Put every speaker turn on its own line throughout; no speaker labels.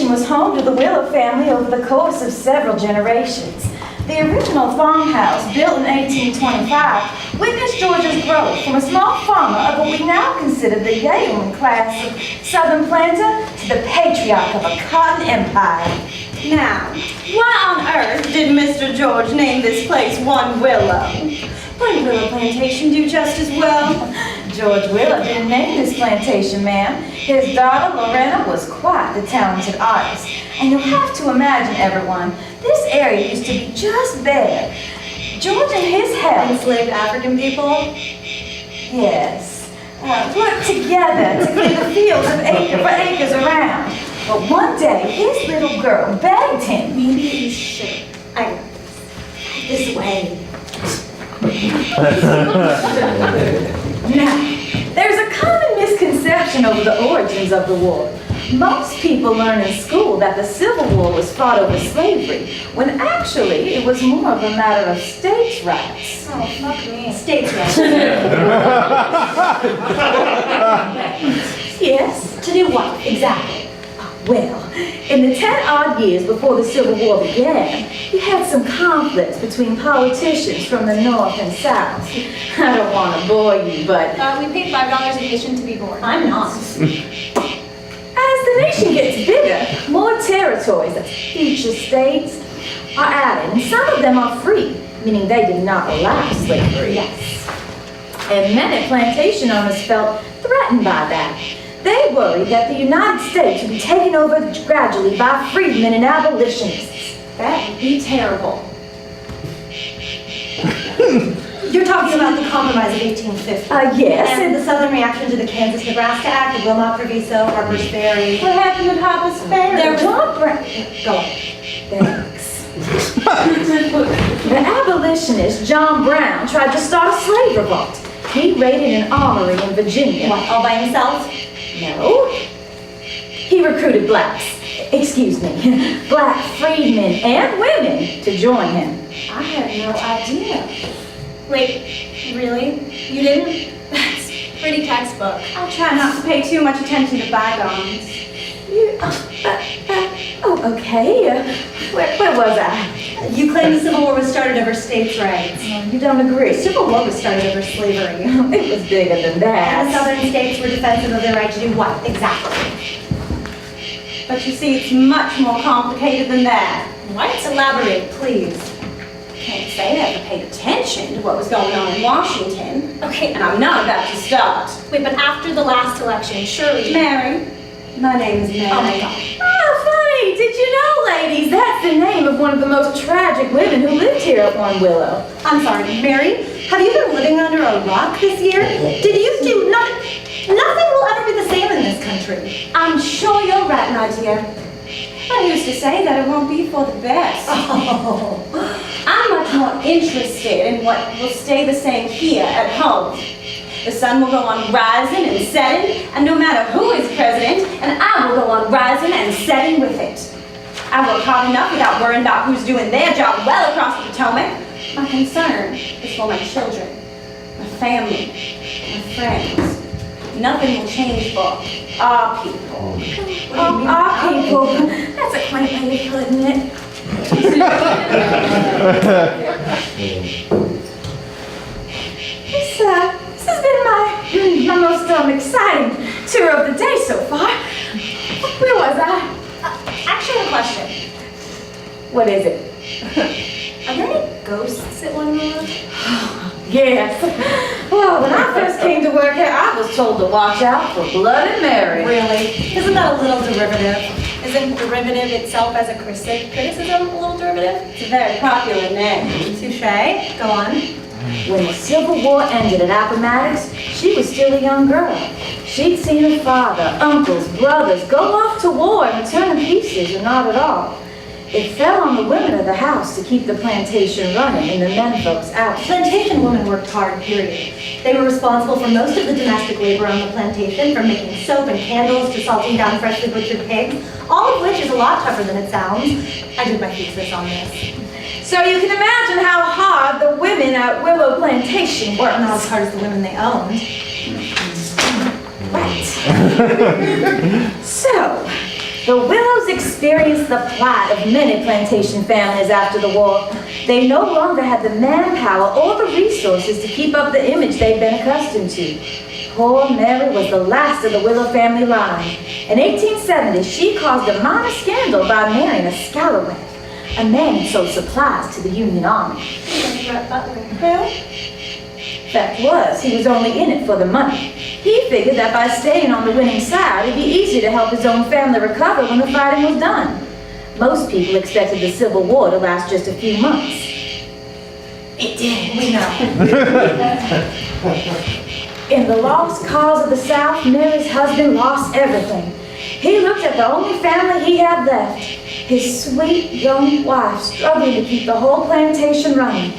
plantation was home to the Willow family over the course of several generations. The original farmhouse, built in 1825, witnessed Georgia's growth from a small farmer of what we now consider the yeoman class of southern planter to the patriarch of a cotton empire.
Now, why on earth did Mr. George name this place One Willow? Wouldn't Willow Plantation do just as well?
George Willow didn't name this plantation, ma'am. His daughter, Lorena, was quite the talented artist. And you'll have to imagine, everyone, this area used to be just bare. George and his help...
Enslaved African people?
Yes. Worked together to clear the fields of acres around. But one day, his little girl begged him.
Maybe you should. I got this way.
Now, there's a common misconception over the origins of the war. Most people learn in school that the Civil War was fought over slavery, when actually it was more of a matter of states' rights.
Oh, fuck me. States' rights.
Yes.
To do what, exactly?
Well, in the 10-odd years before the Civil War began, you had some conflicts between politicians from the North and South. I don't want to bore you, but...
we paid $5 admission to be born.
I'm not.
As the nation gets bigger, more territories, that's future states, are added, and some of them are free, meaning they did not allow slavery.
Yes.
And many plantation owners felt threatened by that. They worried that the United States would be taken over gradually by freedmen and abolitionists.
That would be terrible. You're talking about the Compromise of 1850.
Yes.
And the Southern reaction to the Kansas-Nebraska Act, the Wilmot Proviso, Harper's Ferry.
What happened at Harper's Ferry?
There was... Go on.
Thanks. The abolitionist John Brown tried to start a slave revolt. He raided an armory in Virginia.
What, all by himself?
No. He recruited black freedmen and women to join him.
I had no idea.
Wait, really? You didn't? That's pretty textbook.
I'll try not to pay too much attention to bygones.
Okay. Where was I?
You claim the Civil War was started over states' rights.
You don't agree.
The Civil War was started over slavery.
It was bigger than
And
that.
the southern states were defensive of their right to do what, exactly? But you see, it's much more complicated than that.
What?
Elaborate, please. Can't say I never paid attention to what was going on in Washington.
Okay,
And I'm not about to start.
wait, but after the last election, surely...
Mary. My name is Mary.
Oh my God.
Oh, funny. Did you know, ladies, that's the name of one of the most tragic women who lived here at One Willow.
I'm sorry, Mary, have you been living under a rock this year? Did you do nothing? Nothing will ever be the same in this country. I'm sure you're right, my dear. I used to say that it won't be for the best. Oh, I'm much more interested in what will stay the same here at home. The sun will go on rising and setting, and no matter who is president, and I will go on rising and setting with it. I work hard enough without worrying about who's doing their job well across the Potomac. My concern is for my children, my family, my friends. Nothing will change for our people.
Our people. That's a quaint way to put it. This has been my most exciting tour of the day so far. Where was I?
Actually, I have a question.
What is it?
Are there any ghosts at One Willow?
Yes. Well, when I first came to work here, I was told to watch out for Bloody Mary.
Really? Isn't that a little derivative?
Isn't derivative itself as a criticism a little derivative?
It's a very popular name. Touche. Go on.
When the Civil War ended at Appomattox, she was still a young girl. She'd seen her father, uncles, brothers go off to war and return in pieces, or not at all. It fell on the women of the house to keep the plantation running and the men folks out.
Plantation women worked hard, period. They were responsible for most of the domestic labor on the plantation, from making soap and candles to salting down freshly butchered pigs, all of which is a lot tougher than it sounds. I did my thesis on this.
So you can imagine how hard the women at Willow Plantation worked.
Not as hard as the women they owned.
Right. So, The Willows experienced the plight of many plantation families after the war. They no longer had the manpower or the resources to keep up the image they'd been accustomed to. Poor Mary was the last of the Willow family line. In 1870, she caused a minor scandal by marrying a scallywag, a man who sold supplies to the Union Army. Fact was, he was only in it for the money. He figured that by staying on the winning side, it'd be easier to help his own family recover when the fighting was done. Most people expected the Civil War to last just a few months. It did, we know. In the lost cause of the South, Mary's husband lost everything. He looked at the only family he had left, his sweet young wife struggling to keep the whole plantation running.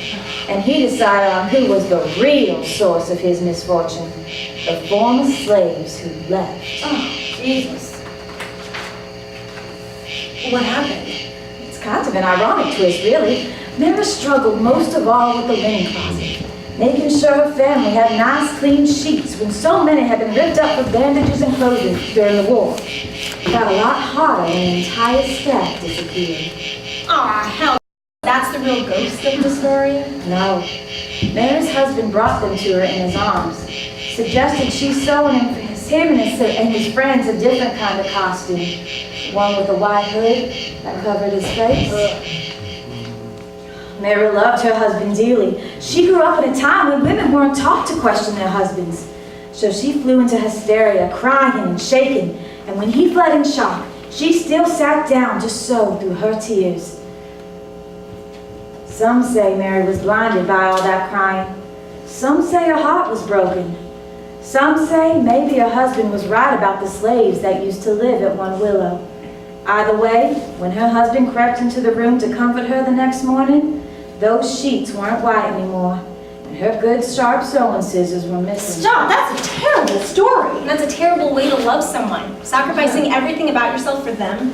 And he decided on who was the real source of his misfortune, the former slaves who left.
Oh, Jesus. What happened?
It's kind of an ironic twist, really. Mary struggled most of all with the linen closet, making sure her family had nice, clean sheets when so many had been ripped up for bandages and clothing during the war. It got a lot harder when the entire staff disappeared.
Aw, hell. That's the real ghost of the story?
No. Mary's husband brought them to her in his arms, suggested she sew him and his friends a different kind of costume, one with a white hood that covered his face. Mary loved her husband dearly. She grew up in a time when women weren't taught to question their husbands. So she flew into hysteria, crying and shaking, and when he fled in shock, she still sat down to sew through her tears. Some say Mary was blinded by all that crying. Some say her heart was broken. Some say maybe her husband was right about the slaves that used to live at One Willow. Either way, when her husband crept into the room to comfort her the next morning, those sheets weren't white anymore, and her good sharp sewing scissors were missing.
Stop! That's a terrible story.
And that's a terrible way to love someone. Sacrificing everything about yourself for them.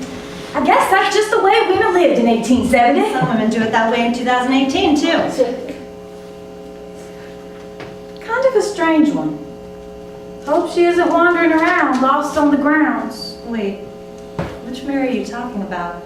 I guess that's just the way women lived in 1870.
Some women do it that way in 2018, too.
Kind of a strange one. Hope she isn't wandering around, lost on the grounds.
Wait, which Mary are you talking about?